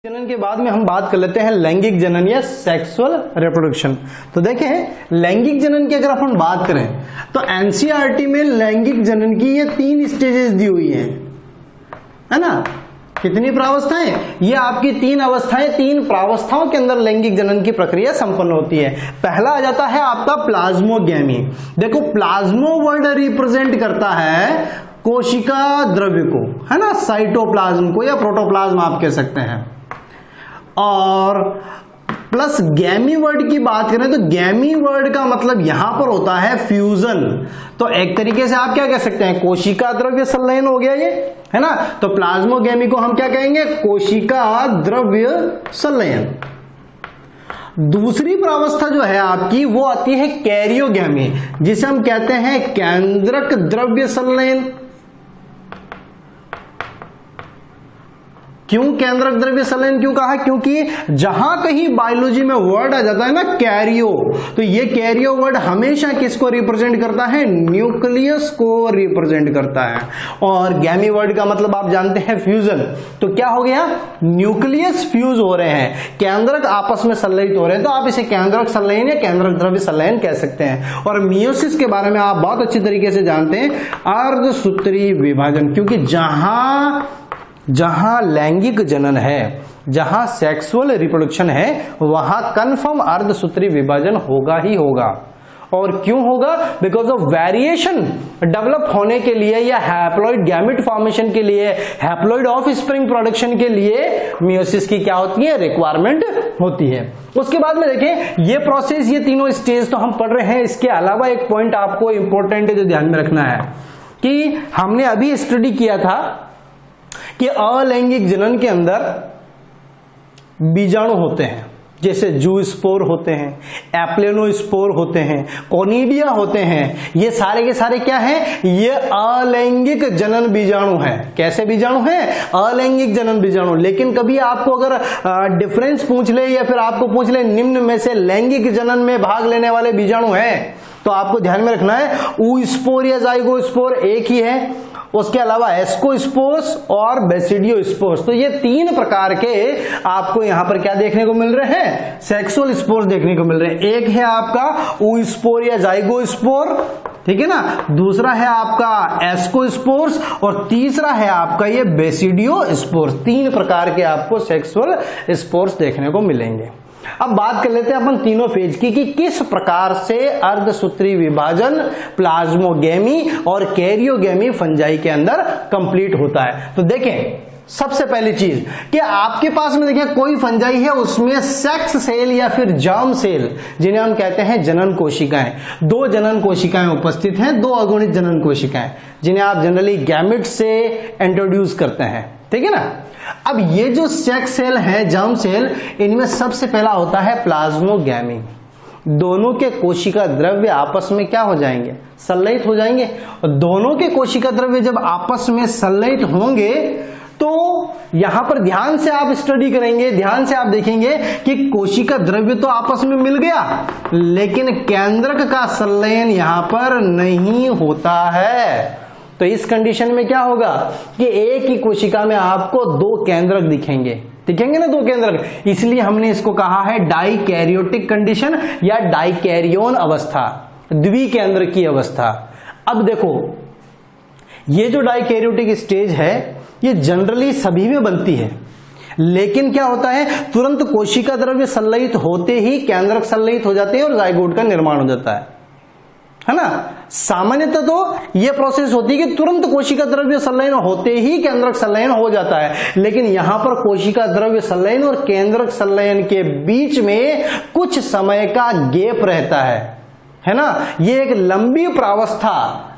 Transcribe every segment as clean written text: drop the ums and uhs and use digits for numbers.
जनन के बाद में हम बात कर लेते हैं लैंगिक जनन या सेक्सुअल रिप्रोडक्शन। तो देखें लैंगिक जनन की अगर अपन बात करें तो एनसीईआरटी में लैंगिक जनन की ये 3 स्टेजेस दी हुई है ना। कितनी प्रावस्थाएं? ये आपकी 3 अवस्थाएं, 3 प्रावस्थाओं के अंदर लैंगिक जनन की प्रक्रिया संपन्न होती है। पहला आ जाता है आपका प्लाज्मोगैमी। देखो प्लाज्मो वर्ड रिप्रेजेंट करता है कोशिका द्रव्य को, है ना, साइटोप्लाज्म को या प्रोटोप्लाज्म आप कह सकते हैं। और प्लस गैमी वर्ड की बात करें तो गैमी वर्ड का मतलब यहां पर होता है फ्यूजन। तो एक तरीके से आप क्या कह सकते हैं, कोशिका द्रव्य संलयन हो गया ये, है ना। तो प्लाज्मोगैमी को हम क्या कहेंगे, कोशिका द्रव्य संलयन। दूसरी प्रावस्था जो है आपकी वो आती है कैरियोगैमी, जिसे हम कहते हैं केंद्रक द्रव्य संलयन। क्यों केंद्रक द्रव्य संलयन क्यों कहा? क्योंकि जहां कहीं बायोलॉजी में वर्ड आ जाता है ना कैरियो, तो ये कैरियो वर्ड हमेशा किसको रिप्रेजेंट करता है, न्यूक्लियस को रिप्रेजेंट करता है। और गैमी वर्ड का मतलब आप जानते हैं फ्यूजन। तो क्या हो गया, न्यूक्लियस फ्यूज हो रहे हैं, केंद्रक आपस में संलयित हो रहे हैं, तो आप इसे केंद्रक संलयन या केंद्रक द्रव्य संलयन कह सकते हैं। और मियोसिस के बारे में आप बहुत अच्छी तरीके से जानते हैं, अर्धसूत्री विभाजन। क्योंकि जहां लैंगिक जनन है, जहां सेक्सुअल रिप्रोडक्शन है, वहां कंफर्म अर्धसूत्री विभाजन होगा ही होगा। और क्यों होगा? बिकॉज ऑफ वेरिएशन डेवलप होने के लिए या हैप्लॉइड गैमेट फॉर्मेशन के लिए, हैप्लॉइड ऑफ स्प्रिंग प्रोडक्शन के लिए मियोसिस की क्या होती है, रिक्वायरमेंट होती है। उसके बाद में देखें ये प्रोसेस, ये तीनों स्टेज तो हम पढ़ रहे हैं। इसके अलावा एक पॉइंट आपको इंपॉर्टेंट जो ध्यान में रखना है कि हमने अभी स्टडी किया था कि अलैंगिक जनन के अंदर बीजाणु होते हैं, जैसे जूस्पोर होते हैं, एप्लेनोस्पोर होते हैं, कोनिडिया होते हैं। ये सारे के सारे क्या हैं, ये अलैंगिक जनन बीजाणु हैं। कैसे बीजाणु हैं? अलैंगिक जनन बीजाणु। लेकिन कभी आपको अगर डिफरेंस पूछ ले या फिर आपको पूछ ले निम्न में से लैंगिक जनन में भाग लेने वाले बीजाणु हैं, तो आपको ध्यान में रखना है ऊस्पोर या जाइगोस्पोर एक ही है। उसके अलावा एस्कोस्पोर्स और बेसिडियोस्पोर्स। तो ये 3 प्रकार के आपको यहां पर क्या देखने को मिल रहे हैं, सेक्सुअल स्पोर्स देखने को मिल रहे हैं। एक है आपका ऊस्पोर या जाइगोस्पोर, ठीक है ना, दूसरा है आपका एस्कोस्पोर्स और तीसरा है आपका ये बेसिडियोस्पोर्स। 3 प्रकार के आपको सेक्सुअल स्पोर्स देखने को मिलेंगे। अब बात कर लेते हैं अपन तीनों फेज की कि किस प्रकार से अर्धसूत्री विभाजन, प्लाज्मोगैमी और कैरियोगैमी फंजाई के अंदर कंप्लीट होता है। तो देखें सबसे पहली चीज कि आपके पास में देखिए कोई फंजाई है, उसमें सेक्स सेल या फिर जर्म सेल, जिन्हें हम कहते हैं जनन कोशिकाएं, 2 जनन कोशिकाएं उपस्थित हैं, 2 अगुणित जनन कोशिकाएं, जिन्हें आप जनरली गैमेट से इंट्रोड्यूस करते हैं, ठीक है ना। अब ये जो सेक्स सेल है, जर्म सेल, इनमें सबसे पहला होता है प्लाज्मोगैमी। दोनों के कोशिका द्रव्य आपस में क्या हो जाएंगे, संलयित हो जाएंगे। और दोनों के कोशिका द्रव्य जब आपस में संलयित होंगे तो यहां पर ध्यान से आप स्टडी करेंगे, ध्यान से आप देखेंगे कि कोशिका द्रव्य तो आपस में मिल गया, लेकिन केंद्रक का संलयन यहां पर नहीं होता है। तो इस कंडीशन में क्या होगा कि एक ही कोशिका में आपको 2 केंद्रक दिखेंगे ना, 2 केंद्रक। इसलिए हमने इसको कहा है डाइकैरियोटिक कंडीशन या डाइकैरियोन अवस्था, द्विकेंद्र की अवस्था। अब देखो ये जो डाइकैरियोटिक स्टेज है ये जनरली सभी में बनती है, लेकिन क्या होता है, तुरंत कोशिका द्रव्य संलयित होते ही केंद्रक संलयित हो जाते हैं और जाइगोट का निर्माण हो जाता है ना। सामान्यतः तो यह प्रोसेस होती है कि तुरंत कोशिका द्रव्य संलयन होते ही केंद्रक संलयन हो जाता है, लेकिन यहां पर कोशिका द्रव्य संलयन और केंद्रक संलयन के बीच में कुछ समय का गैप रहता है ना। ये एक लंबी प्रावस्था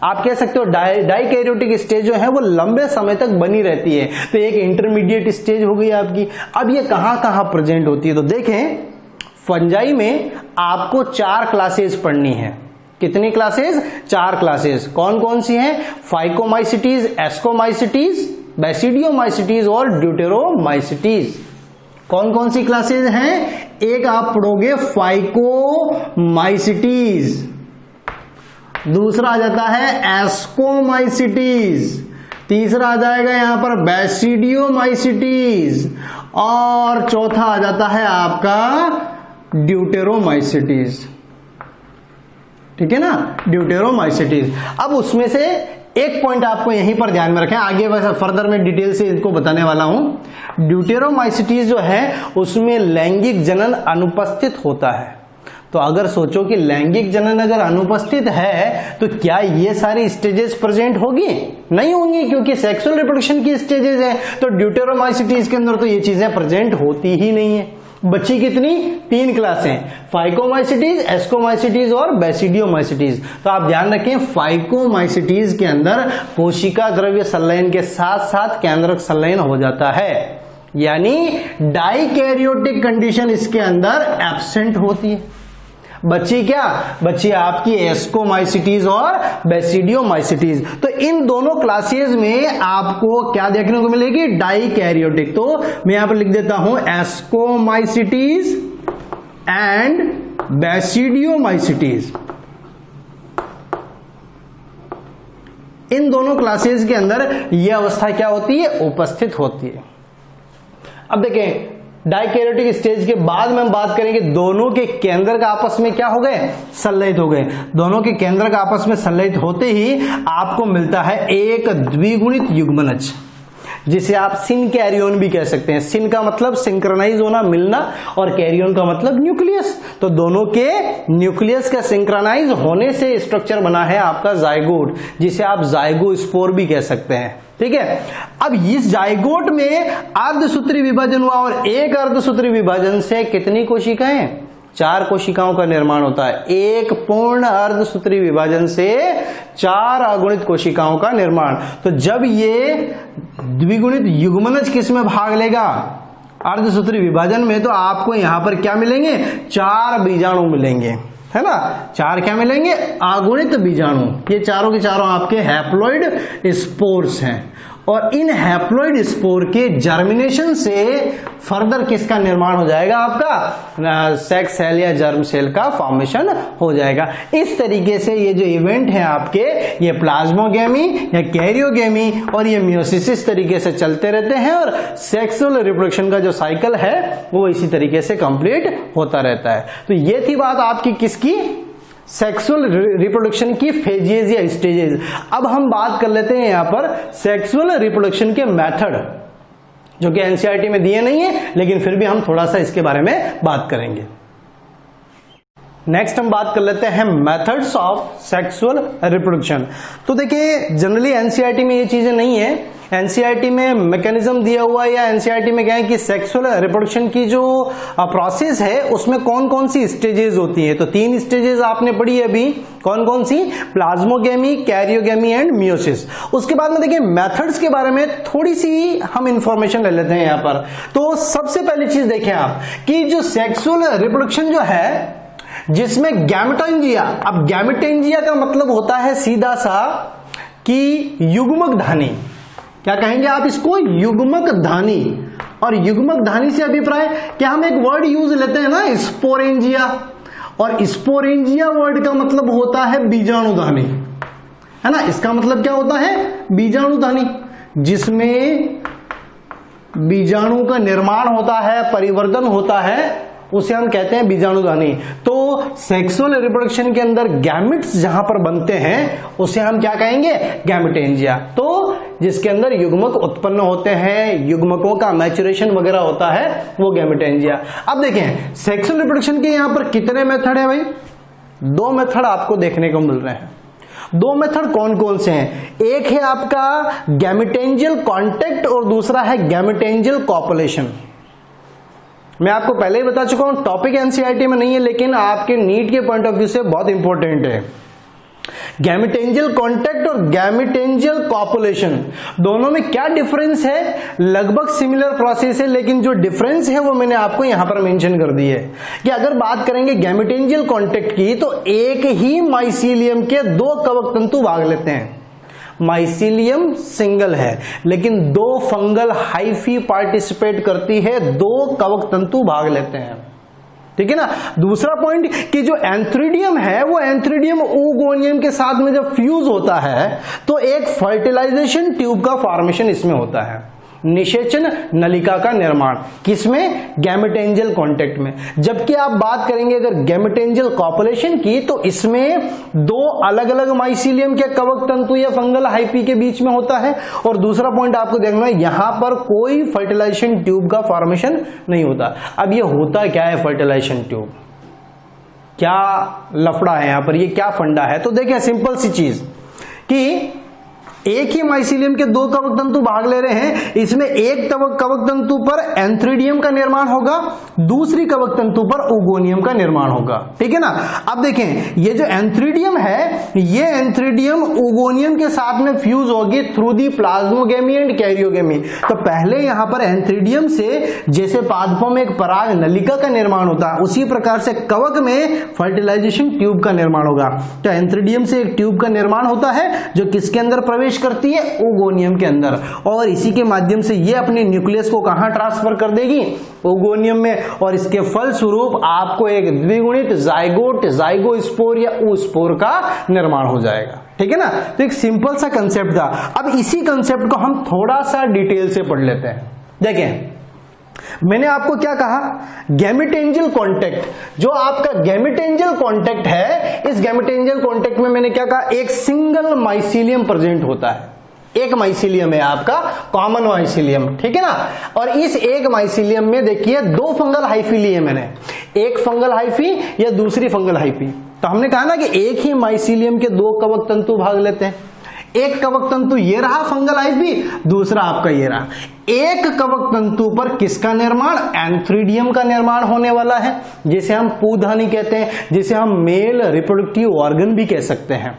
आप कह सकते हो, डाइकैरियोटिक स्टेज जो है वो लंबे समय तक बनी रहती है। तो एक इंटरमीडिएट स्टेज हो गई आपकी। अब ये कहां कहां प्रेजेंट होती है, तो देखें फंजाई में आपको 4 क्लासेस पढ़नी है। कितनी क्लासेस? 4 क्लासेस। कौन कौन सी हैं? फाइकोमाइसिटीज, एस्कोमाइसिटीज, बेसिडियोमाइसिटीज और ड्यूटेरोमाइसिटीज। कौन कौन सी क्लासेस हैं? एक आप पढ़ोगे फाइकोमाइसिटीज, दूसरा आ जाता है एस्कोमाइसिटीज, तीसरा आ जाएगा यहां पर बैसिडियोमाइसिटीज, और चौथा आ जाता है आपका ड्यूटेरोमाइसिटीज। ठीक है ना, ड्यूटेरोमाइसिटीज। अब उसमें से एक पॉइंट आपको यहीं पर ध्यान में रखें, आगे वैसे फर्दर में डिटेल से इसको बताने वाला हूं। ड्यूटेरोमाइसिटीज जो है उसमें लैंगिक जनन अनुपस्थित होता है। तो अगर सोचो कि लैंगिक जनन अगर अनुपस्थित है तो क्या ये सारी स्टेजेस प्रेजेंट होगी? नहीं होंगी, क्योंकि सेक्सुअल रिप्रोडक्शन की स्टेजेस है। तो ड्यूटेरोमाइसिटीज के अंदर तो ये चीजें प्रेजेंट होती ही नहीं है। बच्ची कितनी? 3 क्लासें, फाइकोमाइसिटीज, एस्कोमाइसिटीज और बैसिडियोमाइसिटीज। तो आप ध्यान रखें, फाइकोमाइसिटीज के अंदर कोशिका द्रव्य संलयन के साथ साथ केंद्रक संलयन हो जाता है, यानी डाइकैरियोटिक कंडीशन इसके अंदर एब्सेंट होती है। बच्ची क्या? बच्ची आपकी एस्कोमाइसिटीज और बैसिडियोमाइसिटीज। तो इन दोनों क्लासेस में आपको क्या देखने को मिलेगी? डाइकैरियोटिक। तो मैं यहां पर लिख देता हूं एस्कोमाइसिटीज एंड बैसिडियोमाइसिटीज। इन दोनों क्लासेस के अंदर यह अवस्था क्या होती है? उपस्थित होती है। अब देखें, डाइकैरियोटिक स्टेज के बाद में हम बात करेंगे दोनों के केंद्रक आपस में क्या हो गए? संलयित हो गए। दोनों के केंद्रक आपस में संलयित होते ही आपको मिलता है एक द्विगुणित युग्मनज, जिसे आप सिन कैरियोन भी कह सकते हैं। सिन का मतलब सिंक्रोनाइज होना, मिलना, और कैरियोन का मतलब न्यूक्लियस। तो दोनों के न्यूक्लियस का सिंक्रोनाइज होने से स्ट्रक्चर बना है आपका जाइगोट, जिसे आप जाइगोस्पोर भी कह सकते हैं। ठीक है, अब इस जाइगोट में अर्धसूत्री विभाजन हुआ, और एक अर्धसूत्री विभाजन से कितनी कोशिकाएं? 4 कोशिकाओं का निर्माण होता है। एक पूर्ण अर्धसूत्री विभाजन से 4 अगुणित कोशिकाओं का निर्माण। तो जब ये द्विगुणित युग्मनज किस में भाग लेगा? अर्धसूत्री विभाजन में। तो आपको यहां पर क्या मिलेंगे? 4 बीजाणु मिलेंगे, है ना। 4 क्या मिलेंगे? अगुणित बीजाणु। ये चारों के चारों आपके हैप्लॉइड स्पोर्स हैं, और इन हैप्लॉइड स्पोर के जर्मिनेशन से फर्दर किसका निर्माण हो जाएगा? आपका सेक्स सेल या जर्म सेल का फॉर्मेशन हो जाएगा। इस तरीके से ये जो इवेंट है आपके, ये प्लाज्मोगेमी या कैरियोगेमी और ये मियोसिस इस तरीके से चलते रहते हैं, और सेक्सुअल रिप्रोडक्शन का जो साइकिल है वो इसी तरीके से कंप्लीट होता रहता है। तो ये थी बात आपकी किसकी? सेक्सुअल रिप्रोडक्शन की फेजेज या स्टेजेस। अब हम बात कर लेते हैं यहां पर सेक्सुअल रिप्रोडक्शन के मेथड, जो कि एनसीईआरटी में दिए नहीं है, लेकिन फिर भी हम थोड़ा सा इसके बारे में बात करेंगे। नेक्स्ट हम बात कर लेते हैं मेथड्स ऑफ सेक्सुअल रिप्रोडक्शन। तो देखिए, जनरली एनसीईआरटी में ये चीजें नहीं है। एनसीईआरटी में मैकेनिज्म दिया हुआ है, या एनसीईआरटी में क्या है कि सेक्सुअल रिप्रोडक्शन की जो प्रोसेस है उसमें कौन कौन सी स्टेजेस होती है। तो 3 स्टेजेस आपने पढ़ी है अभी, कौन कौन सी? Plasmogamy, karyogamy and meiosis. उसके बाद में देखिए मेथड्स के बारे में थोड़ी सी हम इंफॉर्मेशन ले लेते हैं यहां पर। तो सबसे पहली चीज देखें आप कि जो सेक्सुअल रिप्रोडक्शन जो है जिसमें गैमेटोएंजिया, अब गैमेटोएंजिया का मतलब होता है सीधा सा कि युग्मक धानी। क्या कहेंगे आप इसको? युग्मक धानी। और युग्मक धानी से अभिप्राय क्या? हम एक वर्ड यूज लेते हैं ना, स्पोरेंजिया, और स्पोरेंजिया वर्ड का मतलब होता है बीजाणुधानी, है ना। इसका मतलब क्या होता है? बीजाणुधानी, जिसमें बीजाणु का निर्माण होता है, परिवर्तन होता है, उसे हम कहते हैं बीजाणुधानी। तो सेक्सुअल रिप्रोडक्शन के अंदर गैमेट्स जहां पर बनते हैं उसे हम क्या कहेंगे? गैमेटेंजिया। तो जिसके अंदर युग्मक उत्पन्न होते हैं, युग्मकों का मैचुरेशन वगैरह होता है, वो गैमेटेंजिया। अब देखें सेक्सुअल रिप्रोडक्शन के यहां पर कितने मेथड है भाई? 2 मेथड आपको देखने को मिल रहे हैं। 2 मेथड कौन कौन से हैं? एक है आपका गैमेटेंजियल कॉन्टेक्ट और दूसरा है गैमेटेंजियल कॉपुलेशन। मैं आपको पहले ही बता चुका हूं, टॉपिक एनसीईआरटी में नहीं है, लेकिन आपके नीट के पॉइंट ऑफ व्यू से बहुत इंपॉर्टेंट है। गैमेटेंजियल कॉन्टेक्ट और गैमेटेंजियल कॉपुलेशन, दोनों में क्या डिफरेंस है? लगभग सिमिलर प्रोसेस है, लेकिन जो डिफरेंस है वो मैंने आपको यहां पर मेंशन कर दी है कि अगर बात करेंगे गैमेटेंजियल कॉन्टेक्ट की, तो एक ही माइसीलियम के 2 कवक तंतु भाग लेते हैं। माइसीलियम सिंगल है, लेकिन 2 फंगल हाइफी पार्टिसिपेट करती है, 2 कवक तंतु भाग लेते हैं। ठीक है ना। दूसरा पॉइंट कि जो एंथ्रीडियम है वो एंथ्रीडियम ओगोनियम के साथ में जब फ्यूज होता है तो एक फर्टिलाइजेशन ट्यूब का फॉर्मेशन इसमें होता है, निषेचन नलिका का निर्माण, किसमें, गैमेटेंजियल कांटेक्ट में। जबकि आप बात करेंगे अगर गैमेटेंजियल कॉपुलेशन की तो इसमें दो अलग अलग माइसीलियम के कवक तंतु या फंगल हाइफी के बीच में होता है। और दूसरा पॉइंट आपको देखना है यहां पर कोई फर्टिलाइजेशन ट्यूब का फॉर्मेशन नहीं होता। अब ये होता क्या है फर्टिलाइजेशन ट्यूब, क्या लफड़ा है यहां पर, ये क्या फंडा है। तो देखिए सिंपल सी चीज कि एक ही माइसीलियम के दो कवक तंतु भाग ले रहे हैं, इसमें एक कवक तंतु पर एंथ्रीडियम का निर्माण होगा, दूसरी कवक तंतु पर ओगोनियम का निर्माण होगा, ठीक है ना। अब देखें ये जो एंथ्रीडियम है ये एंथ्रीडियम ओगोनियम के साथ में फ्यूज होगी through the plasmogamy and karyogamy. तो पहले यहां पर एंथ्रीडियम से जैसे पादपों में एक पराग नलिका का निर्माण होता है उसी प्रकार से कवक में फर्टिलाइजेशन ट्यूब का निर्माण होगा। तो एंथ्रीडियम से एक ट्यूब का निर्माण होता है जो किसके अंदर प्रवेश करती है, ओगोनियम के अंदर, और इसी के माध्यम से ये अपने न्यूक्लियस को कहां ट्रांसफर कर देगी, ओगोनियम में, और इसके फलस्वरूप आपको एक द्विगुणित जाइगोट जाइगोस्पोर या ओस्पोर का निर्माण हो जाएगा, ठीक है ना। तो एक सिंपल सा कंसेप्ट था। अब इसी कंसेप्ट को हम थोड़ा सा डिटेल से पढ़ लेते हैं। देखें मैंने आपको क्या कहा, गैमेटेंजियल कांटेक्ट, जो आपका गैमेटेंजियल कांटेक्ट है, इस गैमेटेंजियल कांटेक्ट में मैंने क्या कहा, एक सिंगल माइसीलियम प्रेजेंट होता है, एक माइसीलियम है आपका कॉमन माइसीलियम, ठीक है ना। और इस एक माइसीलियम में देखिए दो फंगल हाइफी लिए मैंने, एक फंगल हाइफी या दूसरी फंगल हाइफी। तो हमने कहा ना कि एक ही माइसीलियम के दो कवक तंतु भाग लेते हैं, एक कवक तंतु ये रहा फंगल हाइफी, दूसरा आपका ये रहा। एक कवक तंतु पर किसका निर्माण, एंथ्रीडियम का निर्माण होने वाला है, जिसे हम पूधानी कहते हैं, जिसे हम मेल रिप्रोडक्टिव ऑर्गन भी कह सकते हैं।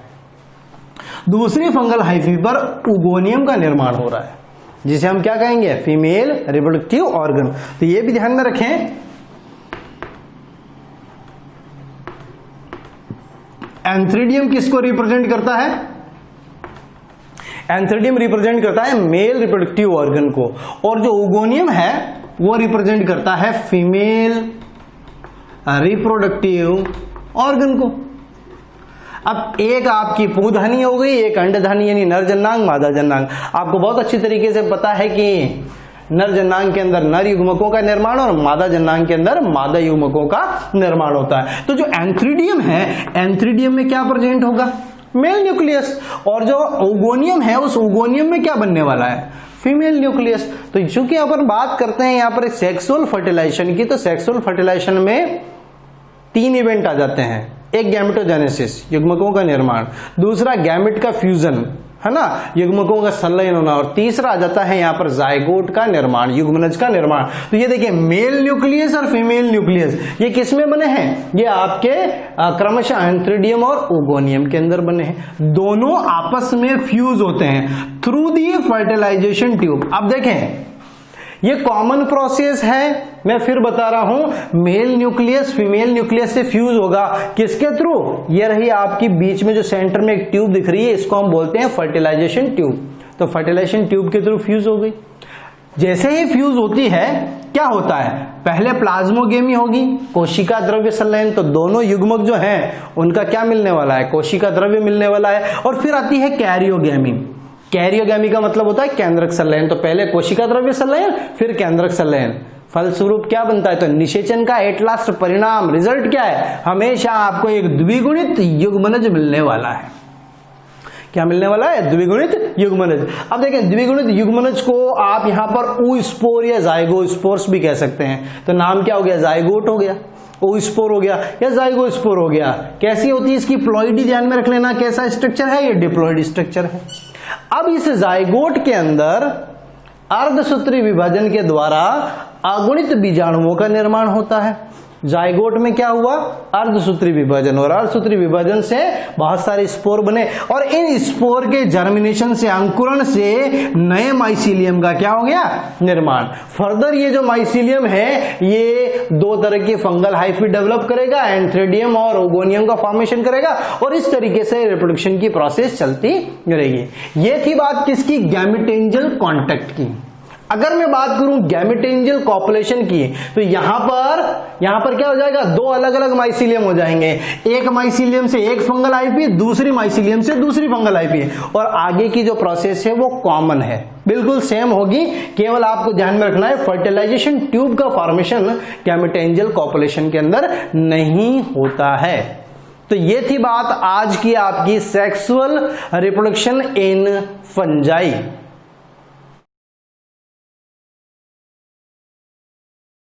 दूसरी फंगल हाइफी पर ओगोनियम का निर्माण हो रहा है, जिसे हम क्या कहेंगे, फीमेल रिप्रोडक्टिव ऑर्गन। तो ये भी ध्यान में रखें, एंथ्रीडियम किसको रिप्रेजेंट करता है, एंथ्रीडियम रिप्रेजेंट करता है मेल रिप्रोडक्टिव ऑर्गन को, और जो ओगोनियम है वो रिप्रेजेंट करता है फीमेल रिप्रोडक्टिव ऑर्गन को। अब एक आपकी पूधानी हो गई, एक अंडधानी यानी नर जन्नांग मादा जन्नांग। आपको बहुत अच्छी तरीके से पता है कि नर जन्नांग के अंदर नर युग्मकों का निर्माण और मादा जन्नांग के अंदर मादा युग्मकों का निर्माण होता है। तो जो एंथ्रीडियम है, एंथ्रीडियम में क्या प्रेजेंट होगा, मेल न्यूक्लियस, और जो ओगोनियम है उस ओगोनियम में क्या बनने वाला है, फीमेल न्यूक्लियस। तो चूंकि अपन बात करते हैं यहाँ पर सेक्सुअल फर्टिलाइजेशन की, तो सेक्सुअल फर्टिलाइजेशन में तीन इवेंट आ जाते हैं, एक गैमेटोजेनेसिस युग्मकों का निर्माण, दूसरा गैमेट का फ्यूजन है ना, युग्मकों का संलयन होना, और तीसरा आ जाता है यहाँ पर जाइगोट का निर्माण, युग्मनज का निर्माण। तो ये देखिए मेल न्यूक्लियस और फीमेल न्यूक्लियस ये किसमें बने हैं, ये आपके क्रमशः एंथ्रीडियम और ओगोनियम के अंदर बने हैं। दोनों आपस में फ्यूज होते हैं थ्रू दी फर्टिलाइजेशन ट्यूब। अब देखें ये कॉमन प्रोसेस है, मैं फिर बता रहा हूं, मेल न्यूक्लियस फीमेल न्यूक्लियस से फ्यूज होगा, किसके थ्रू, ये रही आपकी बीच में जो सेंटर में एक ट्यूब दिख रही है, इसको हम बोलते हैं फर्टिलाइजेशन ट्यूब। तो फर्टिलाइजेशन ट्यूब के थ्रू फ्यूज हो गई। जैसे ही फ्यूज होती है क्या होता है, पहले प्लाज्मोगेमी होगी, कोशिका द्रव्य संलयन, तो दोनों युग्मक जो हैं उनका क्या मिलने वाला है, कोशिका द्रव्य मिलने वाला है। और फिर आती है कैरियोगेमी। कैरियोगेमी का मतलब होता है केंद्रक संलयन, तो पहले कोशिका द्रव्य संलयन फिर केंद्रक संलयन, फलस्वरूप क्या बनता है, तो निषेचन का एट लास्ट परिणाम रिजल्ट क्या है, हमेशा आपको एक द्विगुणित युग्मनज मिलने वाला है। क्या मिलने वाला है, द्विगुणित युग्मनज। अब देखें द्विगुणित युग्मनज को आप यहां पर ओस्पोर या जाइगोस्पोर्स भी कह सकते हैं। तो नाम क्या हो गया, जाइगोट हो गया, ओस्पोर हो गया या जाइगोस्पोर हो गया। कैसी होती है इसकी प्लॉइडी, ध्यान में रख लेना, कैसा स्ट्रक्चर है, ये डिप्लॉइड स्ट्रक्चर है। अब इस जाइगोट के अंदर अर्धसूत्री विभाजन के द्वारा अगुणित बीजाणुओं का निर्माण होता है। जाइगोट में क्या हुआ, अर्धसूत्री विभाजन, और अर्धसूत्री विभाजन से बहुत सारे स्पोर बने, और इन स्पोर के जर्मिनेशन से, अंकुरण से नए माइसीलियम का क्या हो गया, निर्माण। फर्दर ये जो माइसीलियम है ये दो तरह की फंगल हाइफी डेवलप करेगा, एंथ्रीडियम और ओगोनियम का फॉर्मेशन करेगा, और इस तरीके से रिप्रोडक्शन की प्रोसेस चलती रहेगी। ये थी बात किसकी, गैमेटेंजियल कांटेक्ट की। अगर मैं बात करूं गैमेटेंजियल कॉपुलेशन की, तो यहां पर क्या हो जाएगा, दो अलग अलग माइसीलियम हो जाएंगे, एक माइसीलियम से एक फंगल आईपी, दूसरी माइसीलियम से दूसरी फंगल आईपी, और आगे की जो प्रोसेस है वो कॉमन है, बिल्कुल सेम होगी, केवल आपको ध्यान में रखना है फर्टिलाइजेशन ट्यूब का फॉर्मेशन गैमेटेंजियल कॉपुलेशन के अंदर नहीं होता है। तो ये थी बात आज की आपकी सेक्सुअल रिप्रोडक्शन इन फंजाई।